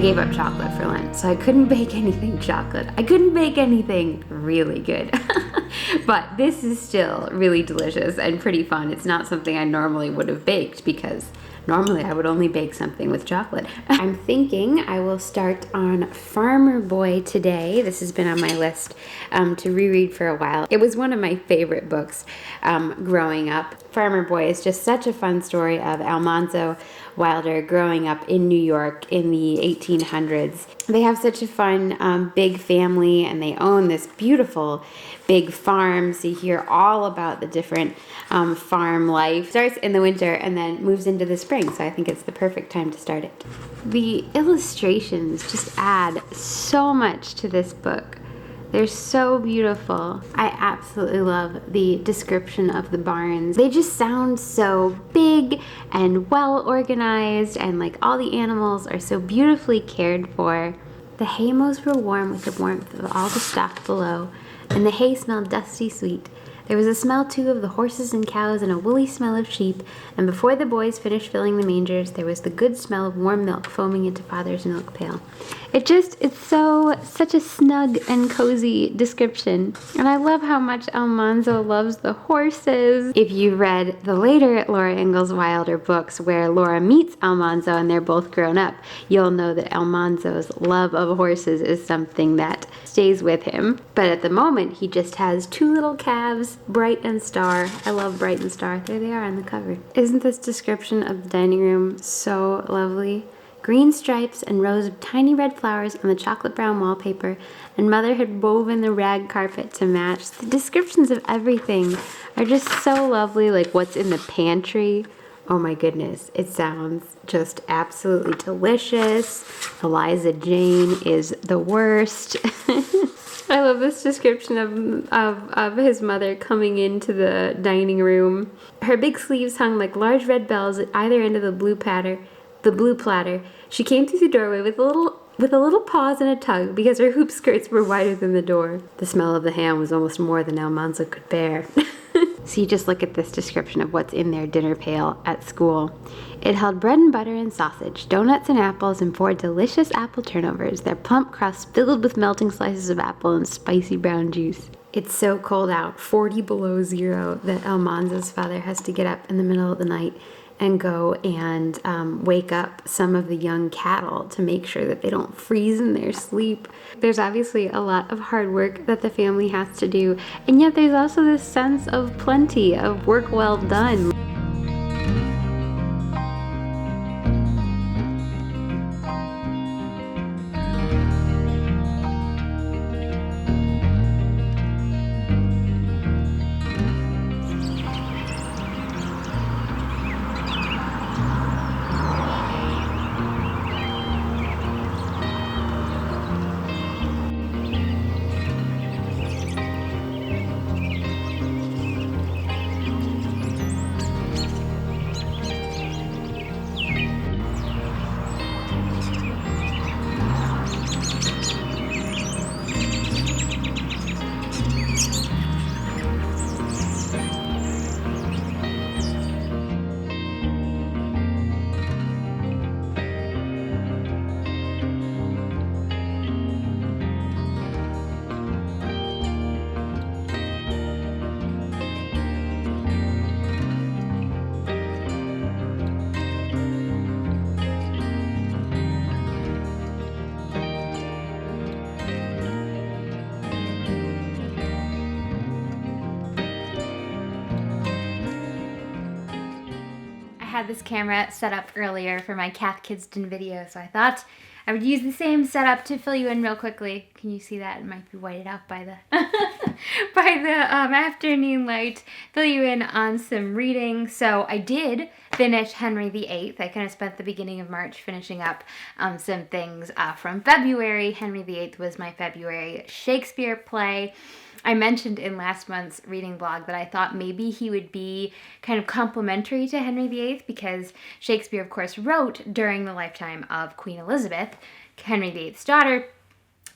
gave up chocolate for Lent, so I couldn't bake anything chocolate. I couldn't bake anything really good. But this is still really delicious and pretty fun. It's not something I normally would have baked because normally I would only bake something with chocolate. I'm thinking I will start on Farmer Boy today. This has been on my list to reread for a while. It was one of my favorite books growing up. Farmer Boy is just such a fun story of Almanzo Wilder growing up in New York in the 1800s. They have such a fun big family, and they own this beautiful big farm. So you hear all about the different farm life. Starts in the winter and then moves into the spring. So I think it's the perfect time to start it. The illustrations just add so much to this book. They're so beautiful. I absolutely love the description of the barns. They just sound so big and well organized, and like all the animals are so beautifully cared for. The hay mows were warm with the warmth of all the stock below, and the hay smelled dusty sweet. There was a smell, too, of the horses and cows and a woolly smell of sheep, and before the boys finished filling the mangers, there was the good smell of warm milk foaming into Father's milk pail. It's such a snug and cozy description. And I love how much Almanzo loves the horses. If you read the later Laura Ingalls Wilder books where Laura meets Almanzo and they're both grown up, you'll know that Almanzo's love of horses is something that stays with him. But at the moment, he just has two little calves, Bright and Star. I love Bright and Star. There they are on the cover. Isn't this description of the dining room so lovely? Green stripes and rows of tiny red flowers on the chocolate brown wallpaper, and Mother had woven the rag carpet to match. The descriptions of everything are just so lovely, like what's in the pantry. Oh my goodness, it sounds just absolutely delicious. Eliza Jane is the worst. I love this description of his mother coming into the dining room. Her big sleeves hung like large red bells at either end of the blue platter. She came through the doorway with a little pause and a tug because her hoop skirts were wider than the door. The smell of the ham was almost more than Almanzo could bear. So you just look at this description of what's in their dinner pail at school. It held bread and butter and sausage, donuts and apples, and 4 delicious apple turnovers, their plump crusts filled with melting slices of apple and spicy brown juice. It's so cold out, 40 below zero, that Almanzo's father has to get up in the middle of the night and go and wake up some of the young cattle to make sure that they don't freeze in their sleep. There's obviously a lot of hard work that the family has to do, and yet there's also this sense of plenty, of work well done. Had this camera set up earlier for my Cath Kidston video, so I thought I would use the same setup to fill you in real quickly. Can you see that? It might be whited out by the afternoon light. Fill you in on some reading. So I did finish Henry VIII. I kind of spent the beginning of March finishing up some things from February. Henry VIII was my February Shakespeare play. I mentioned in last month's reading blog that I thought maybe he would be kind of complementary to Henry VIII because Shakespeare, of course, wrote during the lifetime of Queen Elizabeth, Henry VIII's daughter.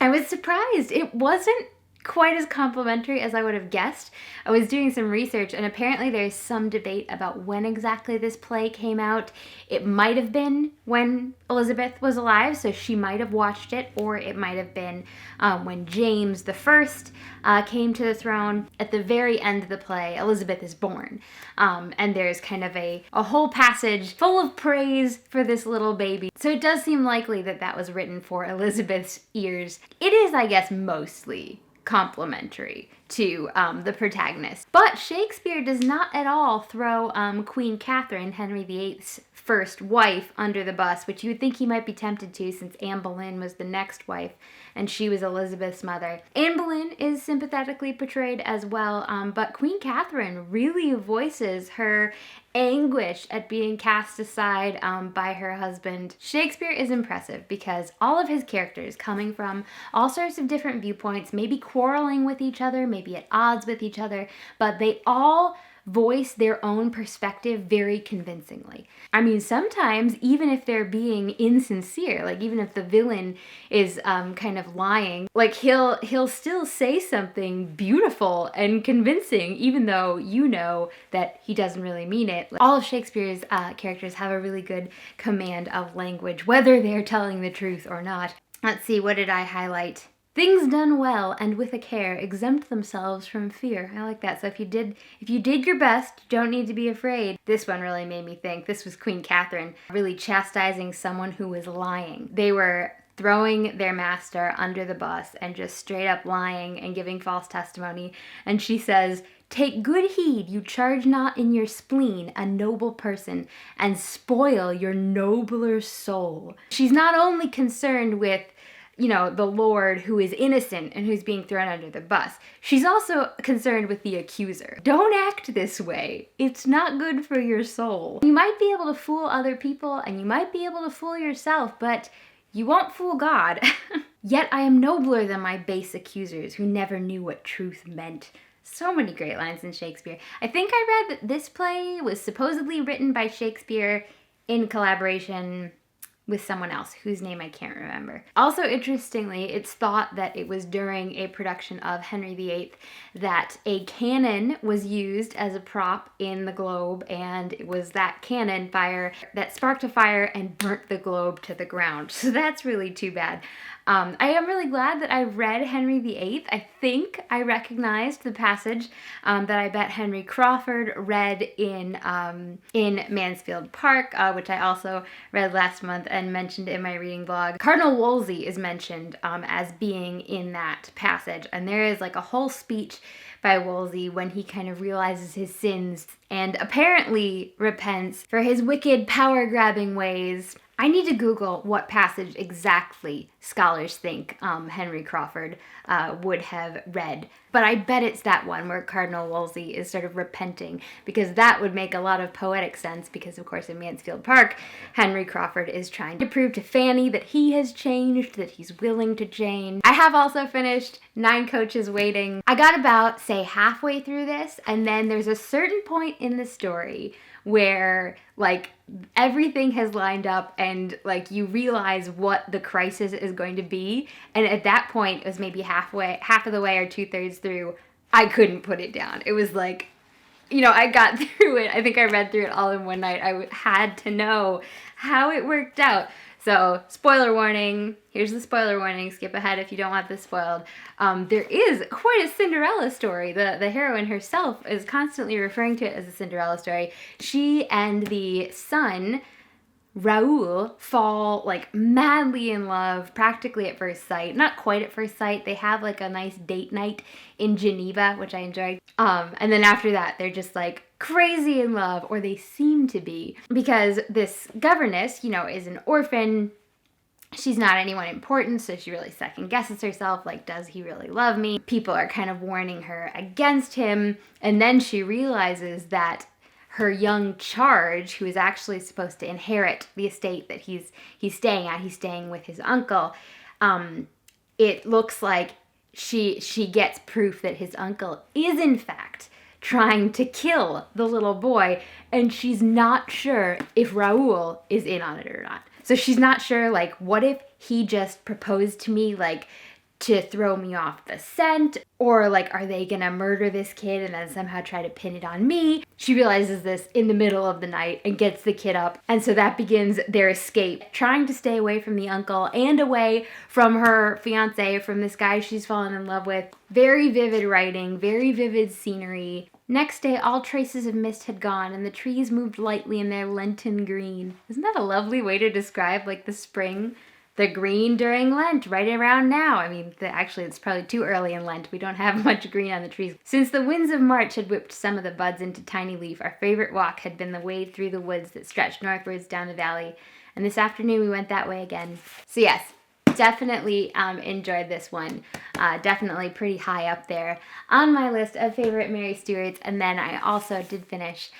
I was surprised. It wasn't quite as complimentary as I would have guessed. I was doing some research, and apparently there's some debate about when exactly this play came out. It might have been when Elizabeth was alive, so she might have watched it, or it might have been when James the First came to the throne. At the very end of the play, Elizabeth is born, and there's kind of a whole passage full of praise for this little baby. So it does seem likely that that was written for Elizabeth's ears. It is, I guess, mostly complimentary to the protagonist. But Shakespeare does not at all throw Queen Catherine, Henry VIII's first wife, under the bus, which you would think he might be tempted to, since Anne Boleyn was the next wife and she was Elizabeth's mother. Anne Boleyn is sympathetically portrayed as well, but Queen Catherine really voices her anguish at being cast aside by her husband. Shakespeare is impressive because all of his characters, coming from all sorts of different viewpoints, maybe quarreling with each other, maybe at odds with each other, but they all voice their own perspective very convincingly. I mean, sometimes even if they're being insincere, like even if the villain is kind of lying, like he'll still say something beautiful and convincing, even though you know that he doesn't really mean it. All of Shakespeare's characters have a really good command of language, whether they're telling the truth or not. Let's see, what did I highlight? Things done well and with a care exempt themselves from fear. I like that. So if you did your best, you don't need to be afraid. This one really made me think. This was Queen Catherine really chastising someone who was lying. They were throwing their master under the bus and just straight up lying and giving false testimony. And she says, "Take good heed you charge not in your spleen a noble person and spoil your nobler soul." She's not only concerned with, you know, the Lord who is innocent and who's being thrown under the bus. She's also concerned with the accuser. Don't act this way. It's not good for your soul. You might be able to fool other people and you might be able to fool yourself, but you won't fool God. Yet I am nobler than my base accusers who never knew what truth meant. So many great lines in Shakespeare. I think I read that this play was supposedly written by Shakespeare in collaboration with someone else whose name I can't remember. Also, interestingly, it's thought that it was during a production of Henry VIII that a cannon was used as a prop in the globe, and it was that cannon fire that sparked a fire and burnt the globe to the ground. So that's really too bad. I am really glad that I read Henry VIII. I think I recognized the passage that I bet Henry Crawford read in Mansfield Park, which I also read last month and mentioned in my reading blog. Cardinal Wolsey is mentioned as being in that passage, and there is like a whole speech by Wolsey when he kind of realizes his sins and apparently repents for his wicked power-grabbing ways. I need to Google what passage exactly scholars think Henry Crawford would have read. But I bet it's that one where Cardinal Wolsey is sort of repenting, because that would make a lot of poetic sense, because of course in Mansfield Park, Henry Crawford is trying to prove to Fanny that he has changed, that he's willing to change. I have also finished 9 Coaches Waiting. I got about, say, halfway through this, and then there's a certain point in the story where like everything has lined up and like you realize what the crisis is going to be, and at that point it was maybe half of the way or 2/3 through, I couldn't put it down. It was like, you know, I got through it. I think I read through it all in one night. I had to know how it worked out. So, spoiler warning. Here's the spoiler warning. Skip ahead if you don't want this spoiled. There is quite a Cinderella story. The heroine herself is constantly referring to it as a Cinderella story. She and the son, Raoul, fall like madly in love, practically at first sight. Not quite at first sight. They have like a nice date night in Geneva, which I enjoyed. And then after that, they're just like crazy in love, or they seem to be, because this governess, you know, is an orphan. She's not anyone important, so she really second guesses herself, like, does he really love me? People are kind of warning her against him, and then she realizes that her young charge, who is actually supposed to inherit the estate that he's staying with his uncle, it looks like she gets proof that his uncle is in fact trying to kill the little boy, and she's not sure if Raoul is in on it or not. So she's not sure, like, what if he just proposed to me, like, to throw me off the scent? Or like, are they gonna murder this kid and then somehow try to pin it on me? She realizes this in the middle of the night and gets the kid up. And so that begins their escape, trying to stay away from the uncle and away from her fiance, from this guy she's fallen in love with. Very vivid writing, very vivid scenery. Next day, all traces of mist had gone, and the trees moved lightly in their Lenten green. Isn't that a lovely way to describe, like, the spring? The green during Lent, right around now. I mean, actually, it's probably too early in Lent. We don't have much green on the trees. Since the winds of March had whipped some of the buds into tiny leaf, our favorite walk had been the wade through the woods that stretched northwards down the valley. And this afternoon, we went that way again. So yes, definitely enjoyed this one. Definitely pretty high up there on my list of favorite Mary Stuarts. And then I also did finish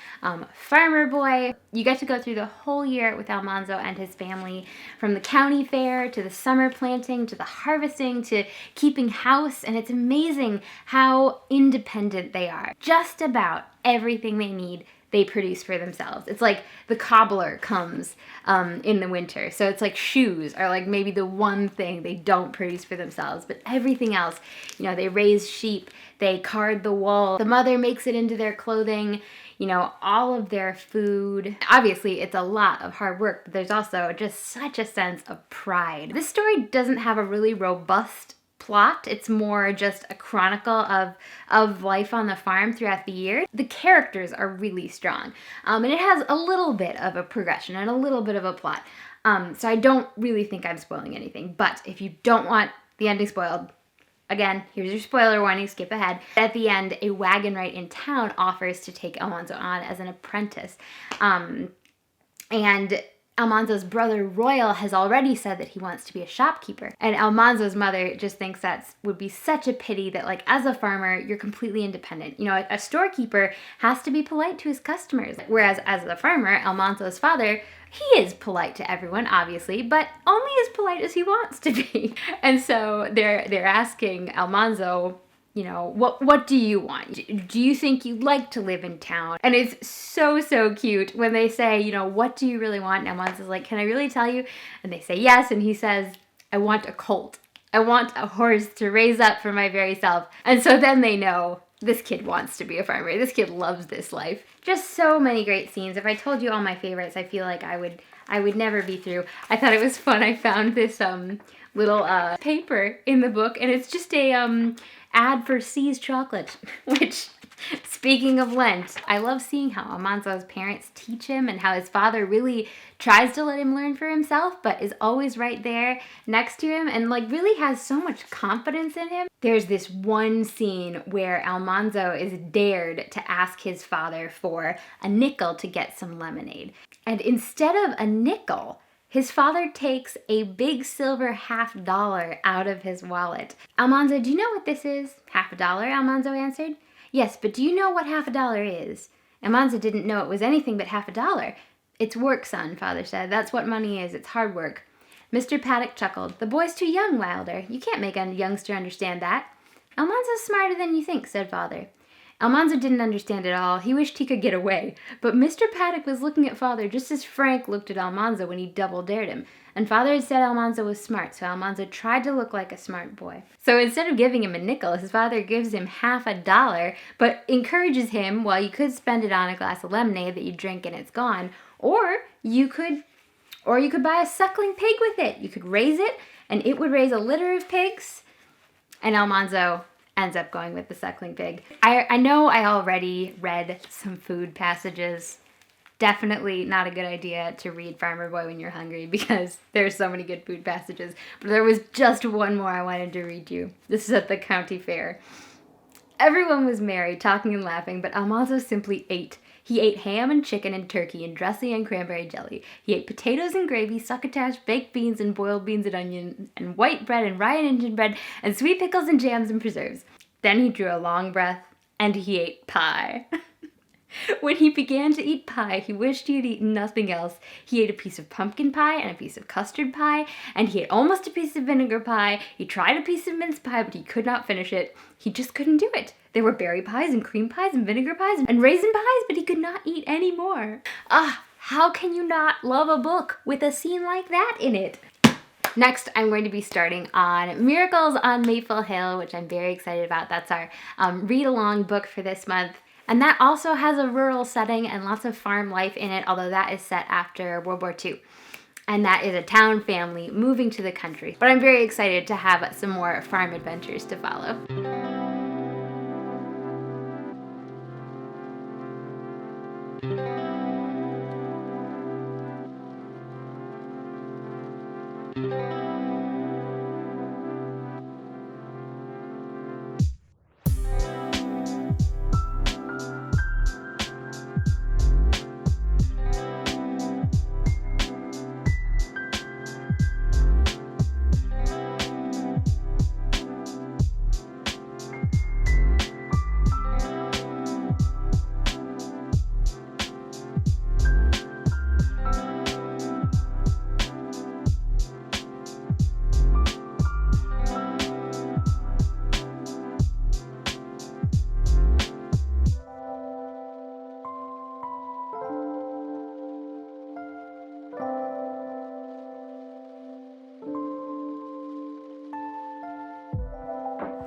Farmer Boy. You get to go through the whole year with Almanzo and his family, from the county fair to the summer planting to the harvesting to keeping house. And it's amazing how independent they are. Just about everything they need they produce for themselves. It's like the cobbler comes in the winter. So it's like shoes are like maybe the one thing they don't produce for themselves, but everything else, you know, they raise sheep, they card the wool, the mother makes it into their clothing, you know, all of their food. Obviously, it's a lot of hard work, but there's also just such a sense of pride. This story doesn't have a really robust plot. It's more just a chronicle of life on the farm throughout the year. The characters are really strong, and it has a little bit of a progression and a little bit of a plot. So I don't really think I'm spoiling anything, but if you don't want the ending spoiled, again, here's your spoiler warning, skip ahead. At the end, a wagon right in town offers to take Almanzo on as an apprentice. And Almanzo's brother Royal has already said that he wants to be a shopkeeper. And Almanzo's mother just thinks that would be such a pity that, like, as a farmer, you're completely independent. You know, a storekeeper has to be polite to his customers. Whereas as a farmer, Almanzo's father, he is polite to everyone, obviously, but only as polite as he wants to be. And so they're asking Almanzo, you know, what do you want? Do you think you'd like to live in town? And it's so, so cute when they say, you know, what do you really want? And Almanzo's like, can I really tell you? And they say yes, and he says, I want a colt. I want a horse to raise up for my very self. And so then they know this kid wants to be a farmer. This kid loves this life. Just so many great scenes. If I told you all my favorites, I feel like I would never be through. I thought it was fun. I found this little paper in the book, and it's just a ad for C's chocolate, which, speaking of Lent, I love seeing how Almanzo's parents teach him and how his father really tries to let him learn for himself, but is always right there next to him and like really has so much confidence in him. There's this one scene where Almanzo is dared to ask his father for a nickel to get some lemonade. And instead of a nickel, his father takes a big silver $50 out of his wallet. Almanzo, do you know what this is? $50, Almanzo answered. Yes, but do you know what $50 is? Almanzo didn't know it was anything but $50. It's work, son, father said. That's what money is. It's hard work. Mr. Paddock chuckled. The boy's too young, Wilder. You can't make a youngster understand that. Almanzo's smarter than you think, said father. Almanzo didn't understand at all. He wished he could get away. But Mr. Paddock was looking at father just as Frank looked at Almanzo when he double-dared him. And father had said Almanzo was smart, so Almanzo tried to look like a smart boy. So instead of giving him a nickel, his father gives him $50, but encourages him, well, you could spend it on a glass of lemonade that you drink and it's gone, or you could buy a suckling pig with it. You could raise it, and it would raise a litter of pigs. And Almanzo ends up going with the suckling pig. I know I already read some food passages. Definitely not a good idea to read Farmer Boy when you're hungry because there's so many good food passages. But there was just one more I wanted to read you. This is at the county fair. Everyone was merry, talking and laughing, but Almanzo simply ate. He ate ham and chicken and turkey and dressing and cranberry jelly. He ate potatoes and gravy, succotash, baked beans and boiled beans and onion, and white bread and rye and Indian bread, and sweet pickles and jams and preserves. Then he drew a long breath, and he ate pie. When he began to eat pie, he wished he had eaten nothing else. He ate a piece of pumpkin pie and a piece of custard pie, and he ate almost a piece of vinegar pie. He tried a piece of mince pie, but he could not finish it. He just couldn't do it. There were berry pies and cream pies and vinegar pies and raisin pies, but he could not eat any more. How can you not love a book with a scene like that in it? Next, I'm going to be starting on Miracles on Maple Hill, which I'm very excited about. That's our read-along book for this month. And that also has a rural setting and lots of farm life in it, although that is set after World War II. And that is a town family moving to the country. But I'm very excited to have some more farm adventures to follow.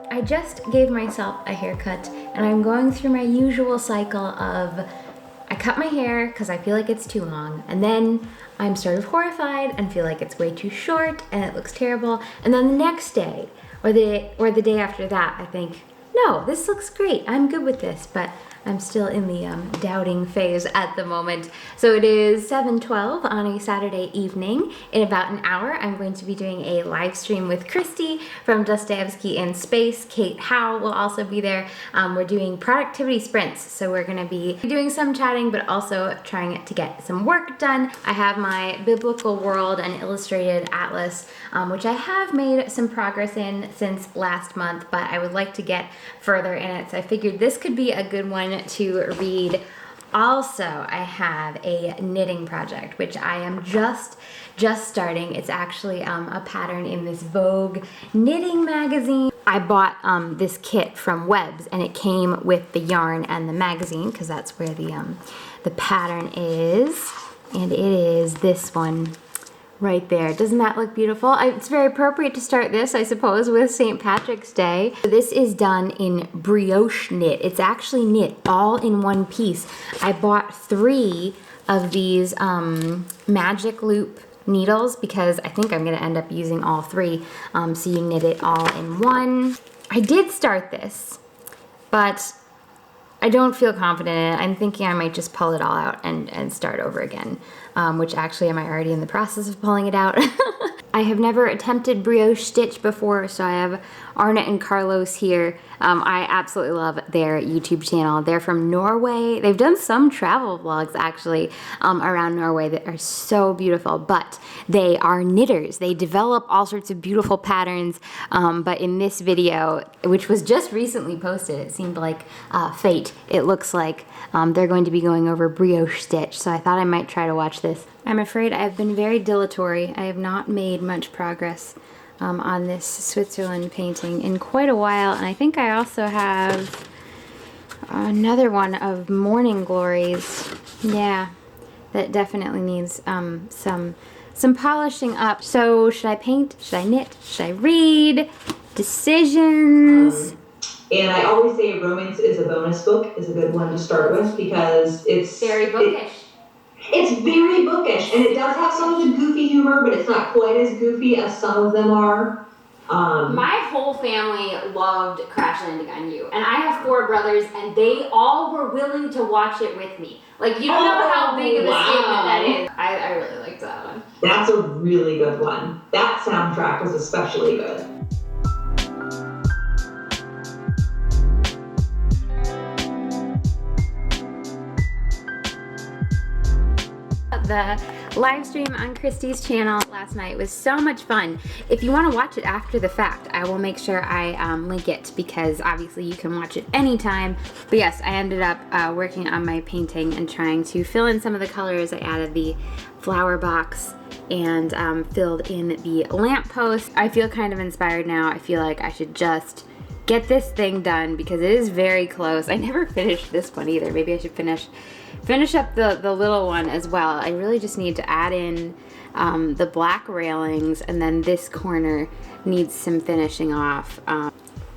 I just gave myself a haircut and I'm going through my usual cycle of I cut my hair because I feel like it's too long, and then I'm sort of horrified and feel like it's way too short and it looks terrible, and then the next day or the day after that I think, no, this looks great, I'm good with this, but I'm still in the doubting phase at the moment. So it is 7:12 on a Saturday evening. In about an hour, I'm going to be doing a live stream with Christy from Dostoevsky in Space. Kate Howe will also be there. We're doing productivity sprints, so we're gonna be doing some chatting, but also trying to get some work done. I have my Biblical World and Illustrated Atlas, which I have made some progress in since last month, but I would like to get further in it. So I figured this could be a good one to read. Also, I have a knitting project, which I am just starting. It's actually a pattern in this Vogue knitting magazine. I bought this kit from Webs, and it came with the yarn and the magazine, because that's where the pattern is, and it is this one right there. Doesn't that look beautiful? It's very appropriate to start this, I suppose, with St. Patrick's Day. So this is done in brioche knit. It's actually knit all in one piece. I bought 3 of these magic loop needles because I think I'm gonna end up using all 3. So you knit it all in one. I did start this, but I don't feel confident in it. I'm thinking I might just pull it all out and start over again, which actually am I already in the process of pulling it out. I have never attempted brioche stitch before, so I have Arnett and Carlos here. I absolutely love their YouTube channel. They're from Norway. They've done some travel vlogs actually around Norway that are so beautiful, but they are knitters. They develop all sorts of beautiful patterns, but in this video, which was just recently posted, it seemed like fate. It looks like they're going to be going over brioche stitch, so I thought I might try to watch this. I'm afraid I've been very dilatory. I have not made much progress on this Switzerland painting in quite a while, and I think I also have another one of Morning Glories. Yeah, that definitely needs some polishing up. So should I paint? Should I knit? Should I read? Decisions. And I always say Romance is a bonus book is a good one to start with because it's Very bookish. It's very bookish, and it does have some of the goofy humor, but it's not quite as goofy as some of them are. My whole family loved Crash Landing on You, and I have 4 brothers, and they all were willing to watch it with me. Like, you don't know how big of a statement that is. I really liked that one. That's a really good one. That soundtrack was especially good. The live stream on Christy's channel last night was so much fun. If you want to watch it after the fact, I will make sure I link it because obviously you can watch it anytime. But yes, I ended up working on my painting and trying to fill in some of the colors. I added the flower box and filled in the lamppost. I feel kind of inspired now. I feel like I should just get this thing done because it is very close. I never finished this one either. Maybe I should finish finish up the little one as well. I really just need to add in the black railings, and then this corner needs some finishing off.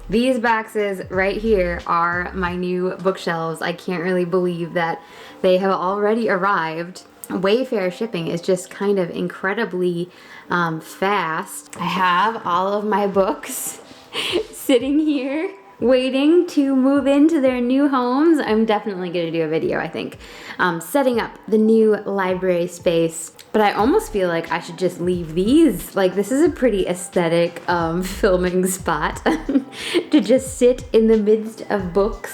These boxes right here are my new bookshelves. I can't really believe that they have already arrived. Wayfair shipping is just kind of incredibly fast. I have all of my books sitting here waiting to move into their new homes. I'm definitely gonna do a video, I think, setting up the new library space. But I almost feel like I should just leave these. Like, this is a pretty aesthetic filming spot to just sit in the midst of books.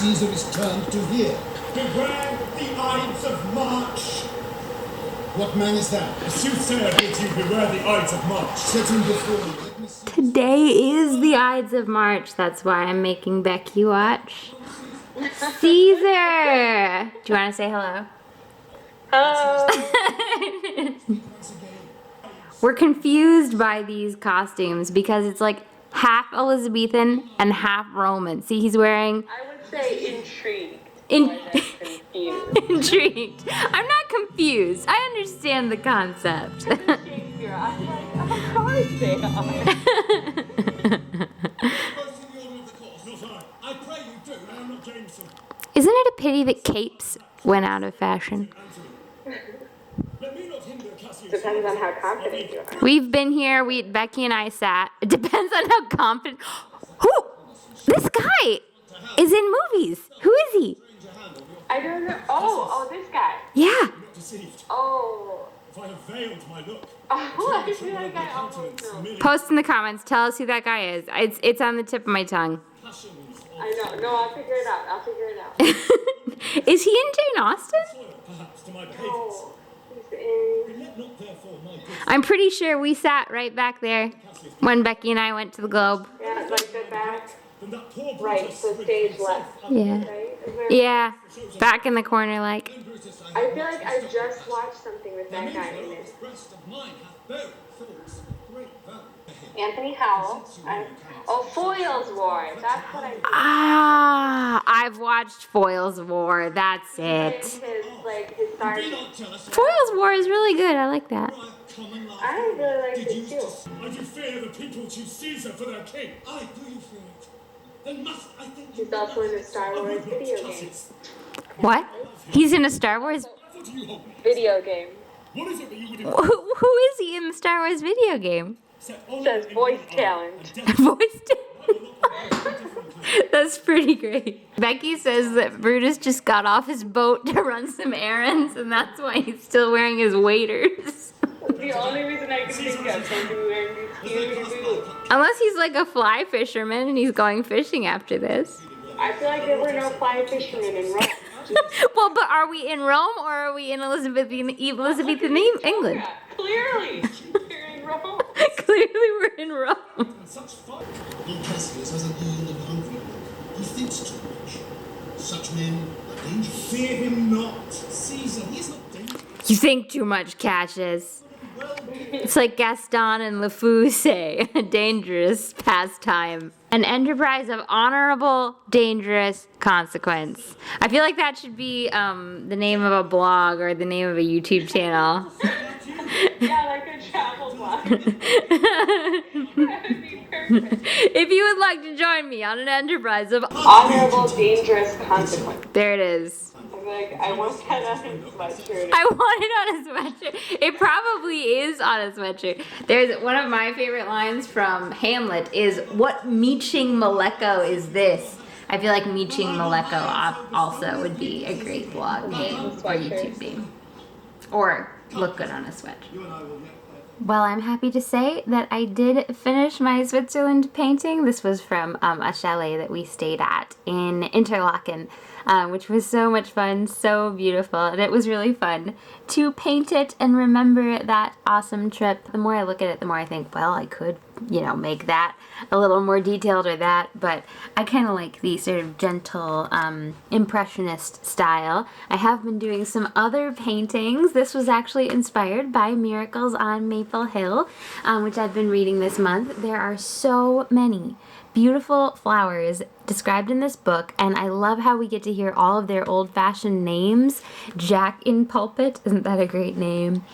Caesar is turned to here. Beware the Ides of March. What man is that? A soothsayer bids you beware the Ides of March. Set him before you. Let me see. Today is the Ides of March. That's why I'm making Becky watch. Caesar! Do you want to say hello? Hello. We're confused by these costumes because it's like half Elizabethan and half Roman. See, he's wearing... I would say intrigued. Confused. Intrigued. I'm not confused. I understand the concept. Shakespeare. I'm like, of course they are. I pray you do. I am not Jameson. Isn't it a pity that capes went out of fashion? Let me not hinder Cassius. Depends on how confident you are. We've been here. Becky and I sat. It depends on how confident. Who? This guy is in movies. Who is he? I don't know. Oh, this guy. Yeah. Deceived. Oh. If I have veiled my look. Oh, I feel like I almost know. Post in the comments. Tell us who that guy is. It's on the tip of my tongue. I know. No, I'll figure it out. Is he in Jane Austen? Perhaps to my behaviors. Oh, he's in. Let not therefore my good I'm pretty sure we sat right back there when Becky and I went to the Globe. Yeah, like the back. than that poor Right, Brutus so stage left. Yeah. Right? Is there- Yeah. Back in the corner, like. I feel like I just watched something with that guy in it. Anthony Howell. Foyle's War. That's what I think. Ah, I've watched Foyle's War. That's it. His sergeant. Foyle's War is really good. I like that. I really like it too. I do fear the people choose Caesar for their king. I do you fear it? Then must I think He's also in a Star Wars video game. What? He's in a Star Wars. What do you hold me? Video game. What is it that you would Who is he in the Star Wars video game? It says voice talent. Voice. That's pretty great. Becky says that Brutus just got off his boat to run some errands, and that's why he's still wearing his waders. The only reason I can think of him wearing these huge boots. Unless he's like a fly fisherman and he's going fishing after this. I feel like there were no fly fishermen in Rome. Well, but are we in Rome or are we in Elizabethan England? Clearly, you're in Rome. Clearly we're in Rome. such fun? Lord Cassius has an ill and hungry look. He thinks too much. Such men are dangerous. Fear him not. Caesar, he is not dangerous. You think too much, Cassius. It's like Gaston and LeFou say, a dangerous pastime. An enterprise of honorable, dangerous consequence. I feel like that should be the name of a blog or the name of a YouTube channel. Yeah, like a travel blog. That would be perfect. If you would like to join me on an enterprise of Honorable, dangerous consequence. There it is. I feel like, I want that on a sweatshirt. I want it on a sweatshirt. It probably is on a sweatshirt. There's one of my favorite lines from Hamlet is, "What meeching Maleko is this?" I feel like meeching Maleko also would be a great blog name or YouTube name. Or look good on a sweatshirt. Well, I'm happy to say that I did finish my Switzerland painting. This was from a chalet that we stayed at in Interlaken, which was so much fun, so beautiful, and it was really fun to paint it and remember that awesome trip. The more I look at it, the more I think, well, I could, you know, make that a little more detailed or that, but I kind of like the sort of gentle impressionist style. I have been doing some other paintings. This was actually inspired by Miracles on Maple Hill, which I've been reading this month. There are so many beautiful flowers described in this book, and I love how we get to hear all of their old-fashioned names. Jack in Pulpit, isn't that a great name?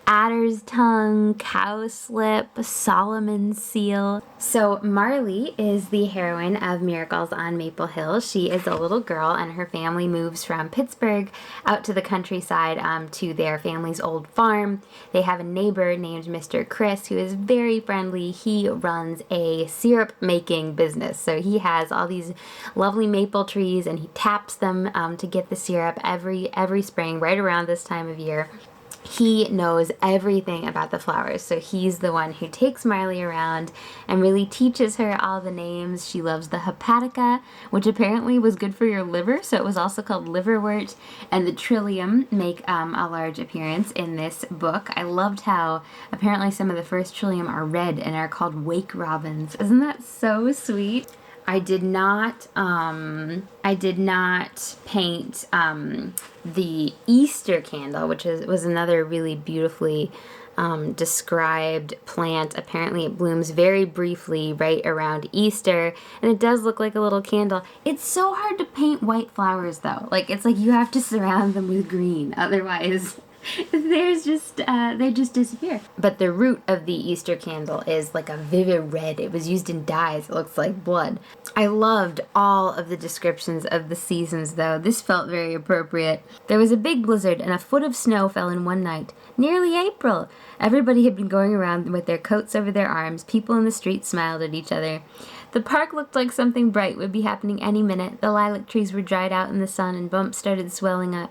Adder's Tongue, Cowslip, Solomon's Seal. So Marley is the heroine of Miracles on Maple Hill. She is a little girl, and her family moves from Pittsburgh out to the countryside to their family's old farm. They have a neighbor named Mr. Chris who is very friendly. He runs a syrup making business. So he has all these lovely maple trees, and he taps them to get the syrup every spring right around this time of year. He knows everything about the flowers, so he's the one who takes Marley around and really teaches her all the names. She loves the hepatica, which apparently was good for your liver, so it was also called liverwort, and the trillium make a large appearance in this book. I loved how apparently some of the first trillium are red and are called wake robins. Isn't that so sweet? I did not paint the Easter candle, which was another really beautifully described plant. Apparently it blooms very briefly right around Easter, and it does look like a little candle. It's so hard to paint white flowers though. Like, it's like you have to surround them with green, otherwise they just disappear. But the root of the Easter candle is like a vivid red. It was used in dyes. It looks like blood. I loved all of the descriptions of the seasons though. This felt very appropriate. There was a big blizzard and a foot of snow fell in one night. Nearly April. Everybody had been going around with their coats over their arms. People in the street smiled at each other. The park looked like something bright would be happening any minute. The lilac trees were dried out in the sun and bumps started swelling out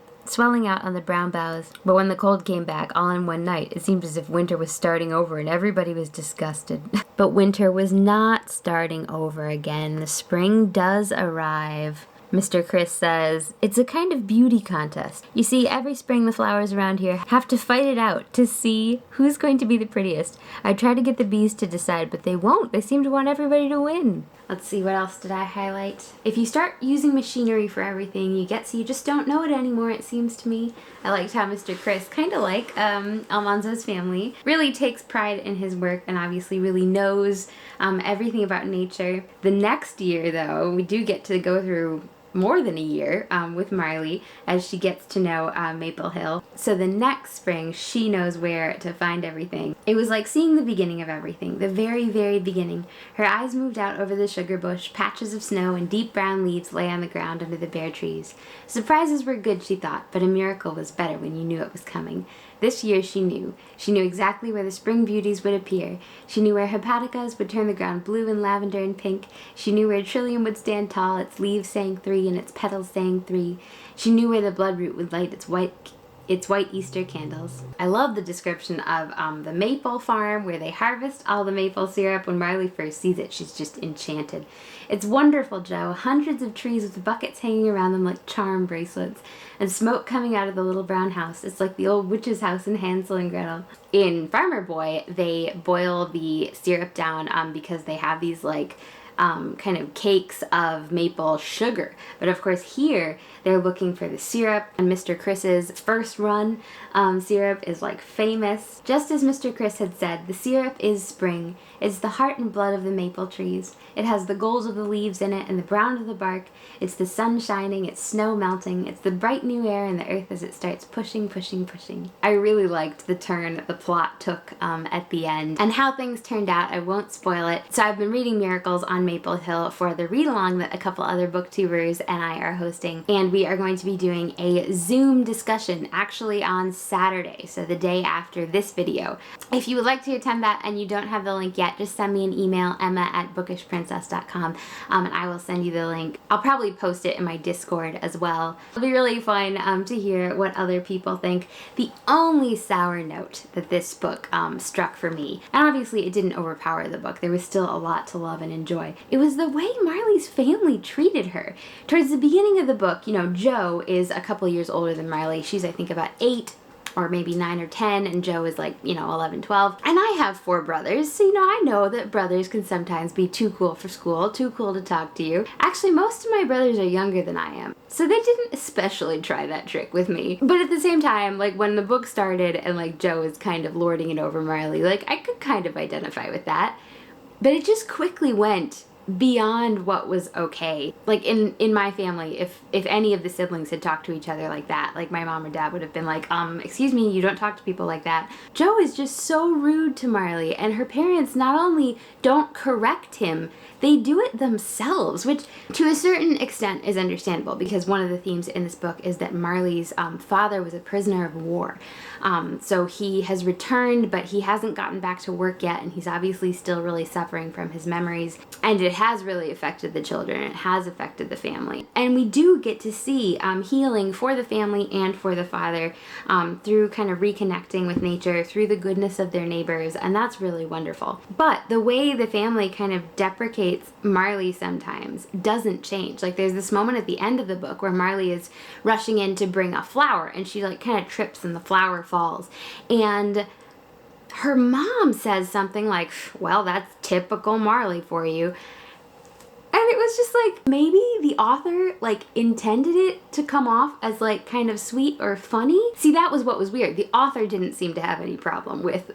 on the brown boughs. But when the cold came back, all in one night, it seemed as if winter was starting over and everybody was disgusted. But winter was not starting over again. The spring does arrive. Mr. Chris says, "It's a kind of beauty contest. You see, every spring the flowers around here have to fight it out to see who's going to be the prettiest. I try to get the bees to decide, but they won't. They seem to want everybody to win." Let's see, what else did I highlight? If you start using machinery for everything, you just don't know it anymore, it seems to me. I liked how Mr. Chris, kind of like Almanzo's family, really takes pride in his work and obviously really knows everything about nature. The next year, though, we do get to go through more than a year with Marley as she gets to know Maple Hill. So the next spring, she knows where to find everything. It was like seeing the beginning of everything, the very, very beginning. Her eyes moved out over the sugar bush. Patches of snow and deep brown leaves lay on the ground under the bare trees. Surprises were good, she thought, but a miracle was better when you knew it was coming. This year she knew. She knew exactly where the spring beauties would appear. She knew where hepaticas would turn the ground blue and lavender and pink. She knew where trillium would stand tall, its leaves saying 3 and its petals saying 3. She knew where the bloodroot would light its white Easter candles. I love the description of the maple farm where they harvest all the maple syrup. When Marley first sees it, she's just enchanted. It's wonderful, Joe. Hundreds of trees with buckets hanging around them like charm bracelets, and smoke coming out of the little brown house. It's like the old witch's house in Hansel and Gretel. In Farmer Boy, they boil the syrup down because they have these like kind of cakes of maple sugar. But of course here they're looking for the syrup, and Mr. Chris's first run syrup is like famous. Just as Mr. Chris had said, the syrup is spring. It's the heart and blood of the maple trees. It has the gold of the leaves in it and the brown of the bark. It's the sun shining, it's snow melting, it's the bright new air in the earth as it starts pushing, pushing, pushing. I really liked the turn the plot took at the end and how things turned out. I won't spoil it. So I've been reading Miracles on on Maple Hill for the read-along that a couple other booktubers and I are hosting, and we are going to be doing a Zoom discussion actually on Saturday, so the day after this video. If you would like to attend that and you don't have the link yet, just send me an email, emma@bookishprincess.com, and I will send you the link. I'll probably post it in my Discord as well. It'll be really fun to hear what other people think. The only sour note that this book struck for me, and obviously it didn't overpower the book, there was still a lot to love and enjoy, it was the way Marley's family treated her. Towards the beginning of the book, you know, Jo is a couple years older than Marley. She's, I think, about 8 or maybe 9 or 10, and Jo is like, you know, 11, 12. And I have 4 brothers, so, you know, I know that brothers can sometimes be too cool for school, too cool to talk to you. Actually, most of my brothers are younger than I am, so they didn't especially try that trick with me. But at the same time, like, when the book started and, like, Jo is kind of lording it over Marley, like, I could kind of identify with that. But it just quickly went beyond what was okay. Like in my family, if any of the siblings had talked to each other like that, like my mom or dad would have been like, excuse me, you don't talk to people like that. Jo is just so rude to Marley, and her parents not only don't correct him, they do it themselves, which to a certain extent is understandable, because one of the themes in this book is that Marley's father was a prisoner of war. So he has returned, but he hasn't gotten back to work yet, and he's obviously still really suffering from his memories, and it has really affected the children, it has affected the family. And we do get to see healing for the family and for the father through kind of reconnecting with nature, through the goodness of their neighbors, and that's really wonderful. But the way the family kind of deprecates Marley sometimes doesn't change. Like, there's this moment at the end of the book where Marley is rushing in to bring a flower, and she like kind of trips and the flower falls, and her mom says something like, well, that's typical Marley for you. And it was just like, maybe the author like intended it to come off as like kind of sweet or funny. See, that was what was weird. The author didn't seem to have any problem with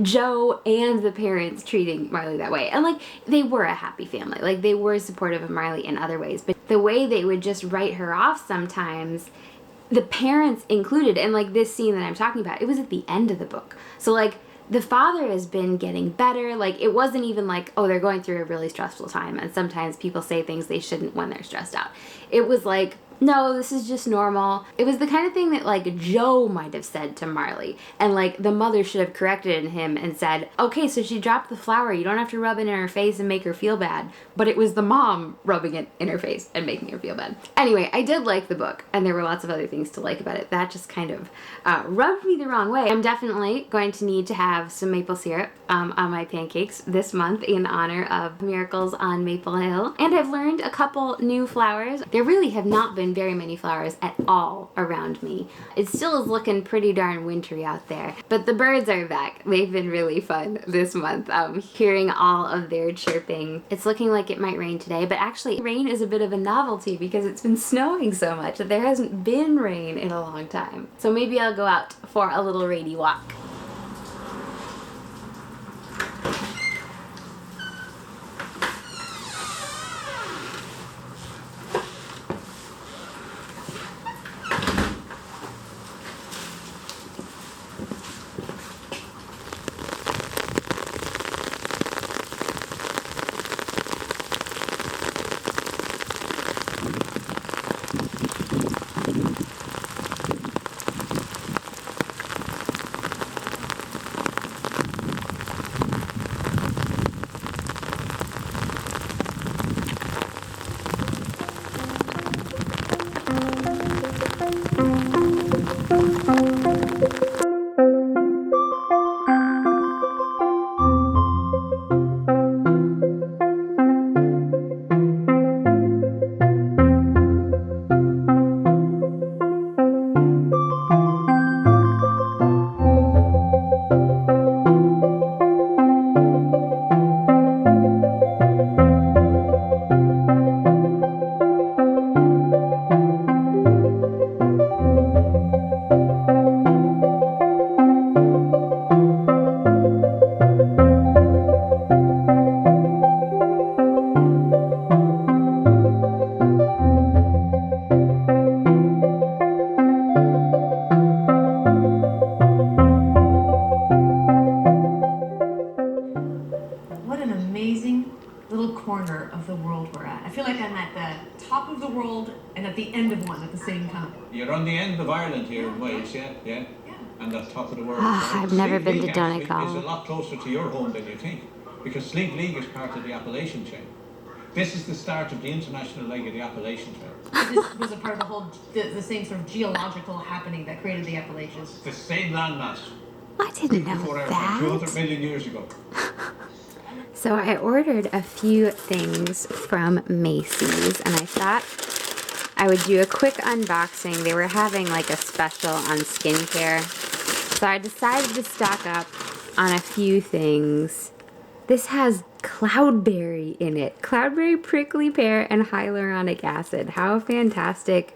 Jo and the parents treating Marley that way. And like, they were a happy family. Like, they were supportive of Marley in other ways. But the way they would just write her off sometimes, the parents included, and like this scene that I'm talking about, it was at the end of the book. So like, the father has been getting better. Like, it wasn't even like, oh, they're going through a really stressful time, and sometimes people say things they shouldn't when they're stressed out. It was like, no, this is just normal. It was the kind of thing that like Jo might have said to Marley, and like the mother should have corrected him and said, okay, so she dropped the flower, you don't have to rub it in her face and make her feel bad. But it was the mom rubbing it in her face and making her feel bad. Anyway, I did like the book, and there were lots of other things to like about it. That just kind of rubbed me the wrong way. I'm definitely going to need to have some maple syrup on my pancakes this month in honor of Miracles on Maple Hill. And I've learned a couple new flowers. There really have not been very many flowers at all around me. It still is looking pretty darn wintry out there, but the birds are back. They've been really fun this month, hearing all of their chirping. It's looking like it might rain today, but actually rain is a bit of a novelty because it's been snowing so much that there hasn't been rain in a long time. So maybe I'll go out for a little rainy walk. little corner of the world we're at. I feel like I'm at the top of the world and at the end of one at the same time. You're on the end of Ireland here in Wales, yeah. And the top of the world. I've never been to Is Donegal. a lot closer to your home than you think, because Slink League is part of the Appalachian chain. This is the start of the international leg of the Appalachian chain. This was a part of the whole, the same sort of geological happening that created the Appalachians. It's the same landmass. I didn't know Before everything, that. 200 million years ago. So I ordered a few things from Macy's, and I thought I would do a quick unboxing. They were having like a special on skincare, so I decided to stock up on a few things. This has cloudberry in it. Cloudberry, prickly pear, and hyaluronic acid. How fantastic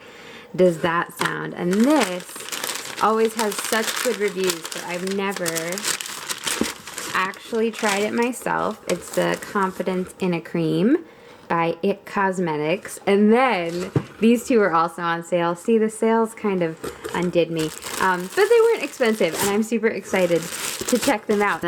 does that sound? And this always has such good reviews, but I've never actually tried it myself. It's the Confidence in a Cream by It Cosmetics. And then these two are also on sale. See, the sales kind of undid me. But they weren't expensive, and I'm super excited to check them out.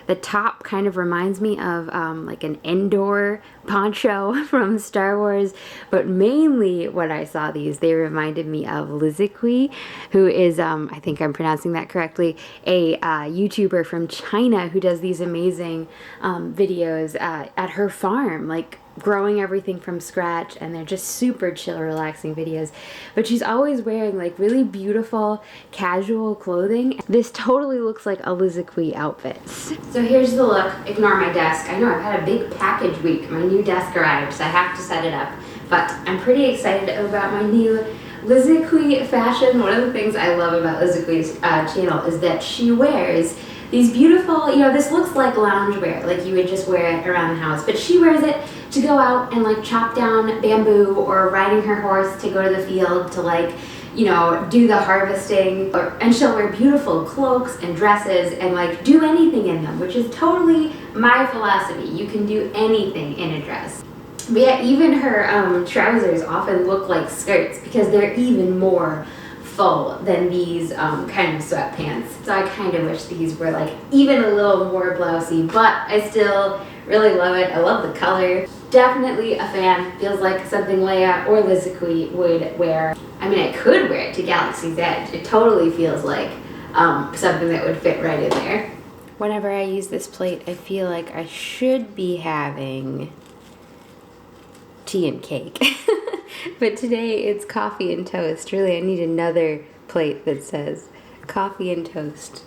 The top kind of reminds me of like an Endor poncho from Star Wars, but mainly when I saw these, they reminded me of Lizikui, who is, I think I'm pronouncing that correctly, a YouTuber from China who does these amazing videos at her farm, like growing everything from scratch, and they're just super chill, relaxing videos. But she's always wearing like really beautiful casual clothing. This totally looks like a Lizikui outfit. So here's the look. Ignore my desk. I know I've had a big package week. My new desk arrived, so I have to set it up. But I'm pretty excited about my new Lizikui fashion. One of the things I love about Lizikui's channel is that she wears these beautiful, you know, this looks like loungewear, like you would just wear it around the house, but she wears it to go out and like chop down bamboo, or riding her horse to go to the field to like, you know, do the harvesting, and she'll wear beautiful cloaks and dresses and like do anything in them, which is totally my philosophy. You can do anything in a dress. But yeah, even her trousers often look like skirts because they're even more full than these kind of sweatpants. So I kind of wish these were like even a little more blousy, but I still really love it. I love the color. Definitely a fan. Feels like something Leia or Lizikui would wear. I mean, I could wear it to Galaxy's Edge. It totally feels like something that would fit right in there. Whenever I use this plate, I feel like I should be having tea and cake. But today it's coffee and toast. Really, I need another plate that says coffee and toast.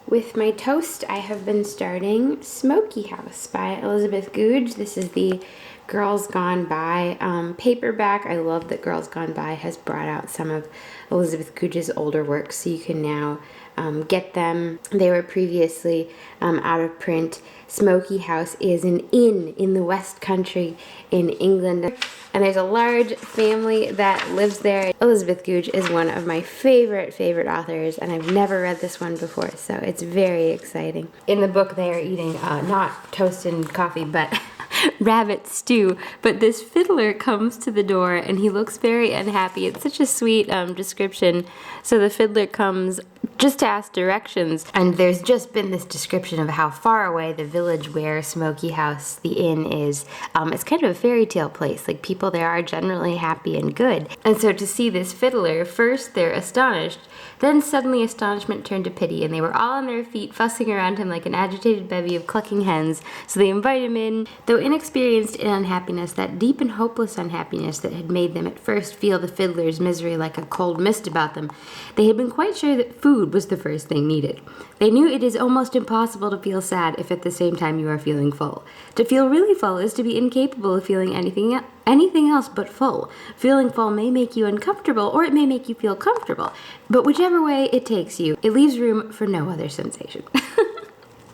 With my toast, I have been starting Smoky House by Elizabeth Goudge. This is the Girls Gone By paperback. I love that Girls Gone By has brought out some of Elizabeth Goudge's older works, so you can now get them. They were previously out of print. Smoky House is an inn in the West Country in England, and there's a large family that lives there. Elizabeth Goudge is one of my favorite authors, and I've never read this one before, so it's very exciting. In the book, they are eating not toast and coffee, but rabbit stew. But this fiddler comes to the door and he looks very unhappy. It's such a sweet description. So the fiddler comes just to ask directions, and there's just been this description of how far away the village where Smoky House, the inn, is. It's kind of a fairy tale place. Like, people there are generally happy and good. And so to see this fiddler, first they're astonished, then suddenly astonishment turned to pity, and they were all on their feet fussing around him like an agitated bevy of clucking hens. So they invite him in. Though inexperienced in unhappiness, that deep and hopeless unhappiness that had made them at first feel the fiddler's misery like a cold mist about them, they had been quite sure that food was the first thing needed. They knew it is almost impossible to feel sad if at the same time you are feeling full. To feel really full is to be incapable of feeling anything else but full. Feeling full may make you uncomfortable, or it may make you feel comfortable. But whichever way it takes you, it leaves room for no other sensation.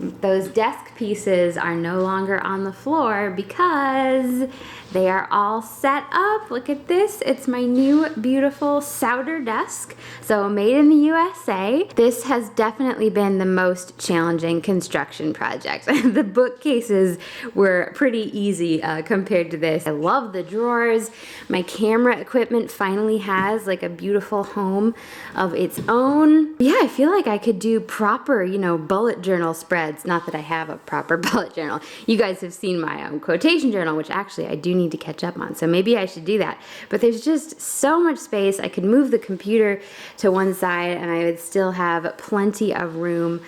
Those desk pieces are no longer on the floor because they are all set up. Look at this. It's my new beautiful Souter desk. So made in the USA. This has definitely been the most challenging construction project. The bookcases were pretty easy compared to this. I love the drawers. My camera equipment finally has like a beautiful home of its own. Yeah, I feel like I could do proper, bullet journal spreads besides, not that I have a proper bullet journal. You guys have seen my quotation journal, which actually I do need to catch up on, so maybe I should do that. But there's just so much space. I could move the computer to one side and I would still have plenty of room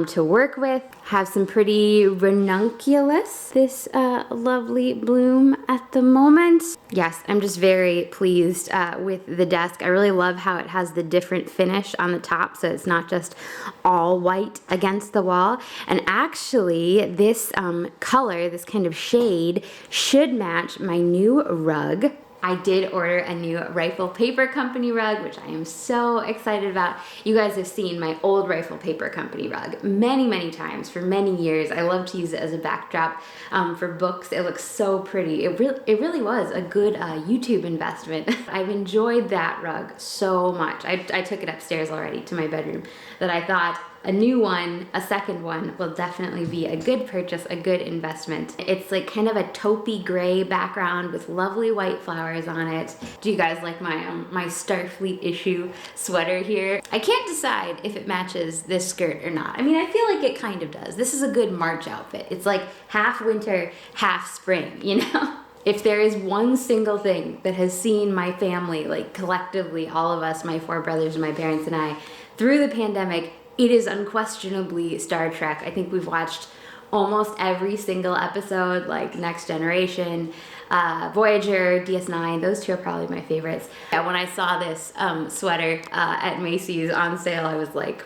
to work with. Have some pretty ranunculus, this lovely bloom at the moment. Yes, I'm just very pleased with the desk. I really love how it has the different finish on the top, so it's not just all white against the wall. And actually, this color, this kind of shade, should match my new rug. I did order a new Rifle Paper Company rug, which I am so excited about. You guys have seen my old Rifle Paper Company rug many, many times for many years. I love to use it as a backdrop for books. It looks so pretty. It really was a good YouTube investment. I've enjoyed that rug so much. I took it upstairs already to my bedroom, that I thought a new one, a second one, will definitely be a good purchase, a good investment. It's like kind of a taupey gray background with lovely white flowers on it. Do you guys like my Starfleet issue sweater here? I can't decide if it matches this skirt or not. I mean, I feel like it kind of does. This is a good March outfit. It's like half winter, half spring, you know? If there is one single thing that has seen my family, like collectively, all of us, my 4 brothers and my parents and I, through the pandemic, it is unquestionably Star Trek. I think we've watched almost every single episode, like Next Generation, Voyager, DS9. Those 2 are probably my favorites. Yeah, when I saw this sweater at Macy's on sale, I was like,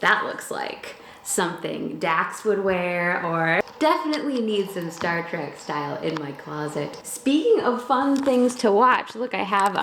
that looks like something Dax would wear, or definitely need some Star Trek style in my closet. Speaking of fun things to watch, look, I have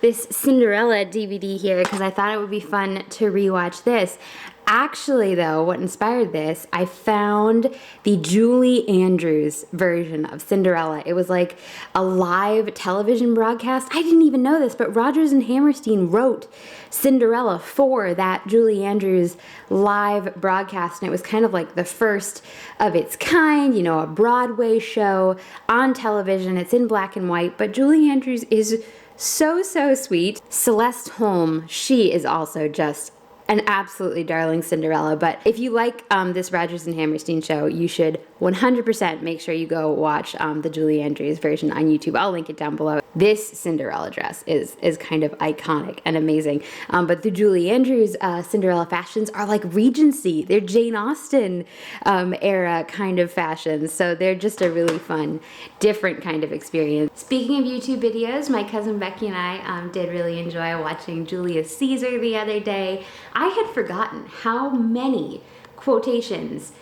this Cinderella DVD here because I thought it would be fun to rewatch this. Actually, though, what inspired this, I found the Julie Andrews version of Cinderella. It was like a live television broadcast. I didn't even know this, but Rodgers and Hammerstein wrote Cinderella for that Julie Andrews live broadcast, and it was kind of like the first of its kind, you know, a Broadway show on television. It's in black and white, but Julie Andrews is so sweet. Celeste Holm, she is also just an absolutely darling Cinderella. But if you like this Rodgers and Hammerstein show, you should 100% make sure you go watch the Julie Andrews version on YouTube. I'll link it down below. This Cinderella dress is kind of iconic and amazing. But the Julie Andrews Cinderella fashions are like Regency. They're Jane Austen era kind of fashions. So they're just a really fun, different kind of experience. Speaking of YouTube videos, my cousin Becky and I did really enjoy watching Julius Caesar the other day. I had forgotten how many quotations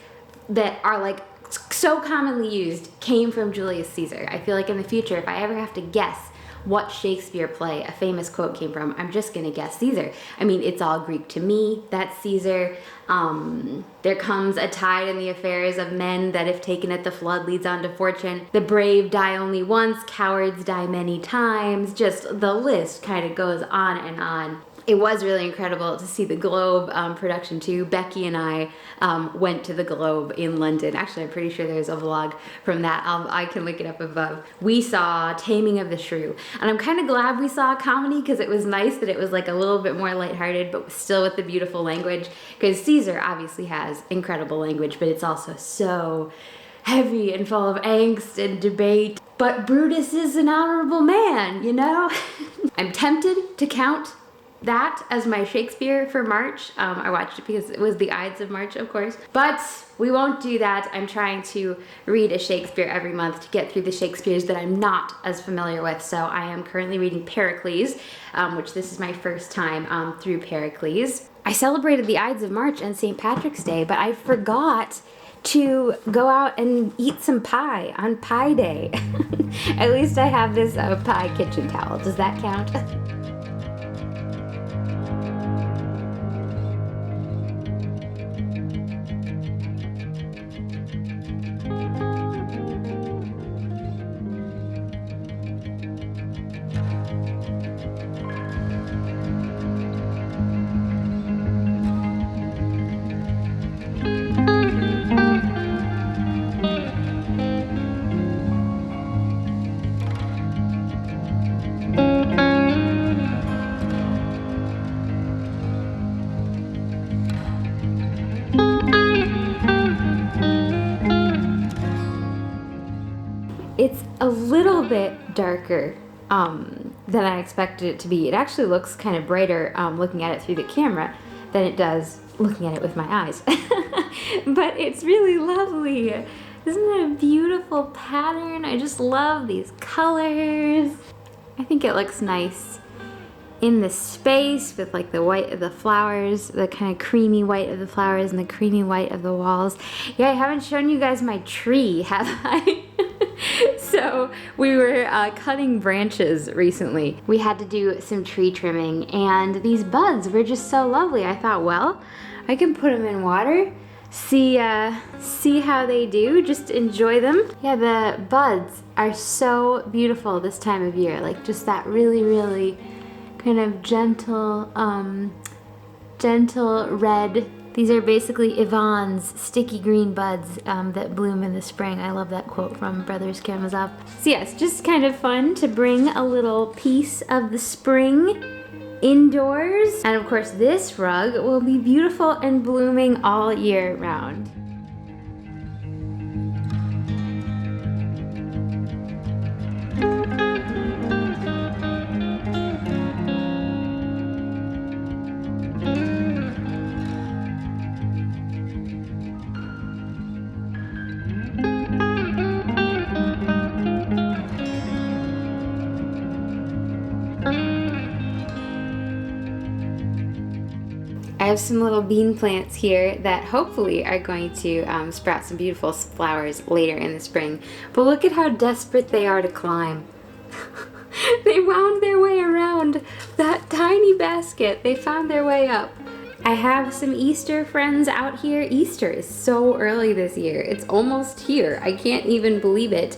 that are like so commonly used came from Julius Caesar. I feel like in the future, if I ever have to guess what Shakespeare play a famous quote came from, I'm just gonna guess Caesar. I mean, it's all Greek to me, that's Caesar. There comes a tide in the affairs of men that if taken at the flood leads on to fortune. The brave die only once, cowards die many times. Just the list kind of goes on and on. It was really incredible to see the Globe production too. Becky and I went to the Globe in London. Actually, I'm pretty sure there's a vlog from that. I can link it up above. We saw Taming of the Shrew. And I'm kind of glad we saw a comedy because it was nice that it was like a little bit more lighthearted, but still with the beautiful language. Because Caesar obviously has incredible language, but it's also so heavy and full of angst and debate. But Brutus is an honorable man, you know? I'm tempted to count that as my Shakespeare for March. I watched it because it was the Ides of March, of course. But we won't do that. I'm trying to read a Shakespeare every month to get through the Shakespeares that I'm not as familiar with. So I am currently reading Pericles, which this is my first time through Pericles. I celebrated the Ides of March and St. Patrick's Day, but I forgot to go out and eat some pie on Pie Day. At least I have this pie kitchen towel. Does that count? it's a little bit darker than I expected it to be. It actually looks kind of brighter looking at it through the camera than it does looking at it with my eyes. But it's really lovely. Isn't it a beautiful pattern? I just love these colors. I think it looks nice in the space with like the white of the flowers, the kind of creamy white of the flowers and the creamy white of the walls. Yeah, I haven't shown you guys my tree, have I? So we were cutting branches recently. We had to do some tree trimming and these buds were just so lovely. I thought, well, I can put them in water, see how they do, just enjoy them. Yeah, the buds are so beautiful this time of year. Like just that really, really kind of gentle red. These are basically Yvonne's sticky green buds that bloom in the spring. I love that quote from Brothers Karamazov. So yes, just kind of fun to bring a little piece of the spring indoors. And of course this rug will be beautiful and blooming all year round. I have some little bean plants here that hopefully are going to sprout some beautiful flowers later in the spring. But look at how desperate they are to climb. They wound their way around that tiny basket. They found their way up. I have some Easter friends out here. Easter is so early this year. It's almost here. I can't even believe it.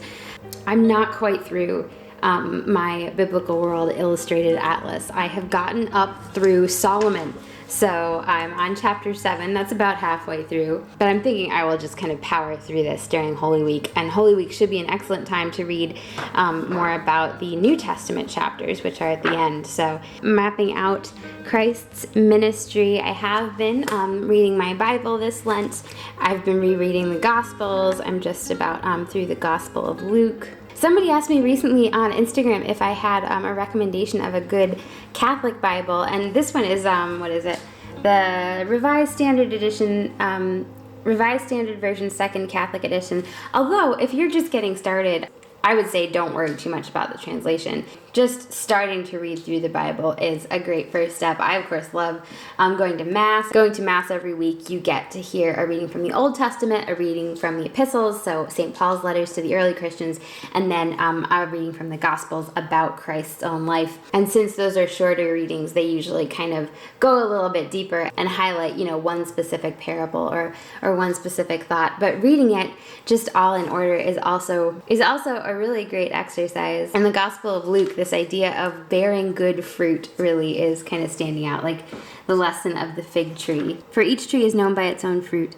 I'm not quite through my Biblical World Illustrated Atlas. I have gotten up through Solomon. So I'm on chapter 7, that's about halfway through, but I'm thinking I will just kind of power through this during Holy Week, and Holy Week should be an excellent time to read more about the New Testament chapters, which are at the end. So mapping out Christ's ministry. I have been reading my Bible this Lent. I've been rereading the Gospels. I'm just about through the Gospel of Luke. Somebody asked me recently on Instagram if I had a recommendation of a good Catholic Bible, and this one is, what is it? The Revised Standard Edition, Revised Standard Version 2nd Catholic Edition. Although, if you're just getting started, I would say don't worry too much about the translation. Just starting to read through the Bible is a great first step. I, of course, love going to Mass. Going to Mass every week, you get to hear a reading from the Old Testament, a reading from the epistles, so St. Paul's letters to the early Christians, and then a reading from the Gospels about Christ's own life. And since those are shorter readings, they usually kind of go a little bit deeper and highlight, you know, one specific parable or one specific thought. But reading it just all in order is also a really great exercise. In the Gospel of Luke, this idea of bearing good fruit really is kind of standing out, like the lesson of the fig tree. For each tree is known by its own fruit.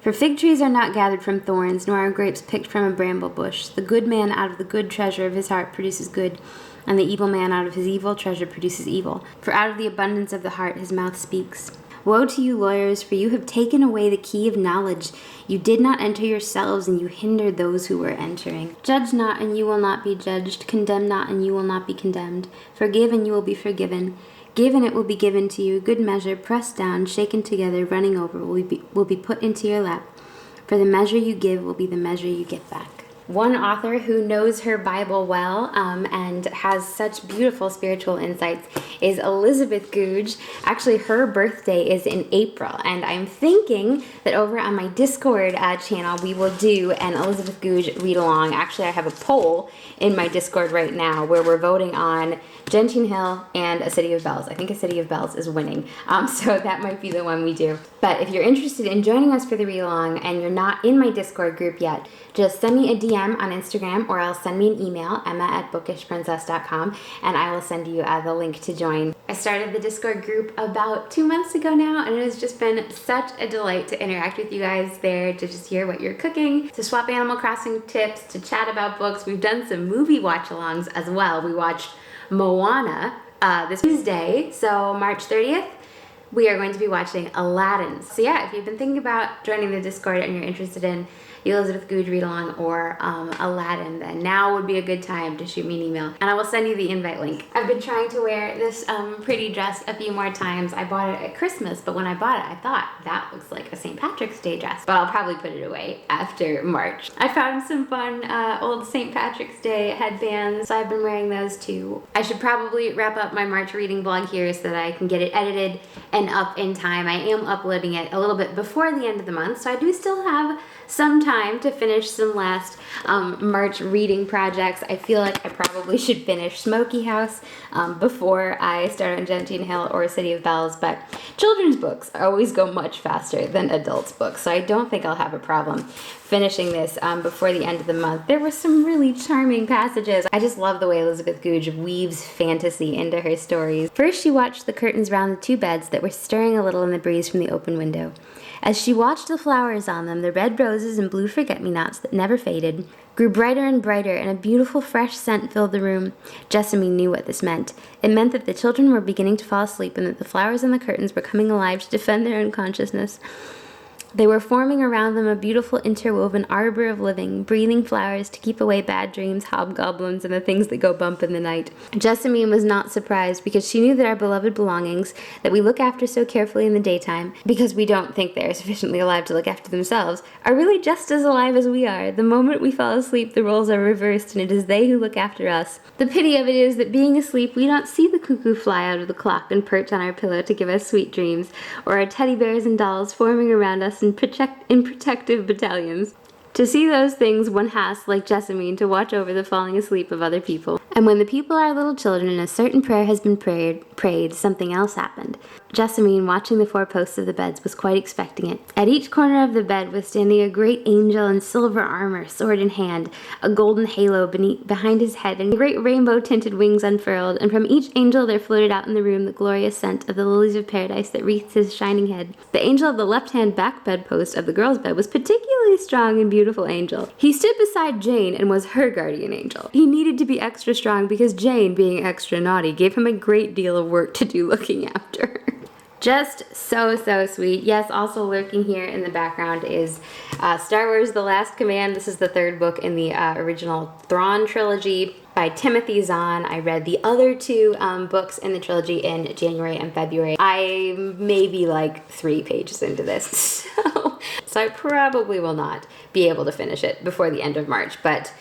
For fig trees are not gathered from thorns, nor are grapes picked from a bramble bush. The good man out of the good treasure of his heart produces good, and the evil man out of his evil treasure produces evil. For out of the abundance of the heart his mouth speaks. Woe to you, lawyers, for you have taken away the key of knowledge. You did not enter yourselves, and you hindered those who were entering. Judge not, and you will not be judged. Condemn not, and you will not be condemned. Forgive, and you will be forgiven. Give, and it will be given to you. Good measure, pressed down, shaken together, running over, will be put into your lap. For the measure you give will be the measure you get back. One author who knows her Bible well and has such beautiful spiritual insights is Elizabeth Gouge. Actually, her birthday is in April, and I'm thinking that over on my Discord channel, we will do an Elizabeth Gouge read-along. Actually, I have a poll in my Discord right now where we're voting on Gentian Hill and A City of Bells. I think A City of Bells is winning, so that might be the one we do. But if you're interested in joining us for the read-along and you're not in my Discord group yet, just send me a DM on Instagram or else send me an email, emma@bookishprincess.com, and I will send you the link to join. I started the Discord group about 2 months ago now, and it has just been such a delight to interact with you guys there, to just hear what you're cooking, to swap Animal Crossing tips, to chat about books. We've done some movie watch-alongs as well. We watched Moana this Tuesday, so March 30th. We are going to be watching Aladdin. So yeah, if you've been thinking about joining the Discord and you're interested in the Elizabeth Goudge read-along or Aladdin, then now would be a good time to shoot me an email. And I will send you the invite link. I've been trying to wear this pretty dress a few more times. I bought it at Christmas, but when I bought it, I thought that looks like a St. Patrick's Day dress, but I'll probably put it away after March. I found some fun old St. Patrick's Day headbands, so I've been wearing those too. I should probably wrap up my March reading vlog here so that I can get it edited and up in time. I am uploading it a little bit before the end of the month, so I do still have some time to finish some last March reading projects. I feel like I probably should finish Smoky House before I start on Gentian Hill or City of Bells, but children's books always go much faster than adults books, so I don't think I'll have a problem finishing this before the end of the month. There were some really charming passages. I just love the way Elizabeth Goudge weaves fantasy into her stories. First, she watched the curtains round the two beds that were stirring a little in the breeze from the open window. As she watched the flowers on them, the red roses and blue forget-me-nots that never faded, grew brighter and brighter, and a beautiful fresh scent filled the room. Jessamine knew what this meant. It meant that the children were beginning to fall asleep and that the flowers on the curtains were coming alive to defend their unconsciousness. They were forming around them a beautiful interwoven arbor of living, breathing flowers to keep away bad dreams, hobgoblins, and the things that go bump in the night. Jessamine was not surprised because she knew that our beloved belongings, that we look after so carefully in the daytime, because we don't think they are sufficiently alive to look after themselves, are really just as alive as we are. The moment we fall asleep, the roles are reversed, and it is they who look after us. The pity of it is that being asleep, we don't see the cuckoo fly out of the clock and perch on our pillow to give us sweet dreams, or our teddy bears and dolls forming around us in protective battalions. To see those things, one has, like Jessamine, to watch over the falling asleep of other people. And when the people are little children and a certain prayer has been prayed, something else happened. Jessamine, watching the four posts of the beds, was quite expecting it. At each corner of the bed was standing a great angel in silver armor, sword in hand, a golden halo behind his head, and great rainbow-tinted wings unfurled, and from each angel there floated out in the room the glorious scent of the lilies of paradise that wreathed his shining head. The angel of the left-hand back bedpost of the girl's bed was particularly strong and beautiful angel. He stood beside Jane and was her guardian angel. He needed to be extra strong because Jane, being extra naughty, gave him a great deal of work to do looking after her. Just so sweet. Yes, also lurking here in the background is Star Wars The Last Command. This is the third book in the original Thrawn trilogy by Timothy Zahn. I read the other two books in the trilogy in January and February. I may be like 3 pages into this, so I probably will not be able to finish it before the end of March, but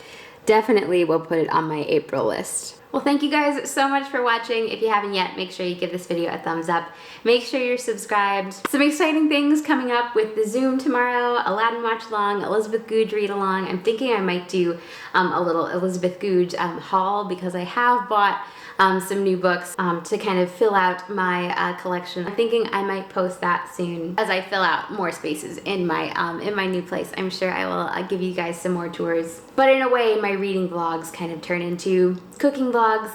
definitely will put it on my April list. Well, thank you guys so much for watching. If you haven't yet, make sure you give this video a thumbs up. Make sure you're subscribed. Some exciting things coming up with the Zoom tomorrow, Aladdin watch along, Elizabeth Goudge read along. I'm thinking I might do a little Elizabeth Goudge haul because I have bought some new books to kind of fill out my collection. I'm thinking I might post that soon as I fill out more spaces in my new place. I'm sure I will give you guys some more tours. But in a way, my reading vlogs kind of turn into cooking vlogs,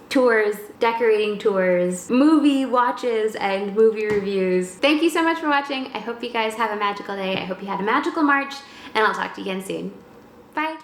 tours, decorating tours, movie watches, and movie reviews. Thank you so much for watching. I hope you guys have a magical day. I hope you had a magical March, and I'll talk to you again soon. Bye.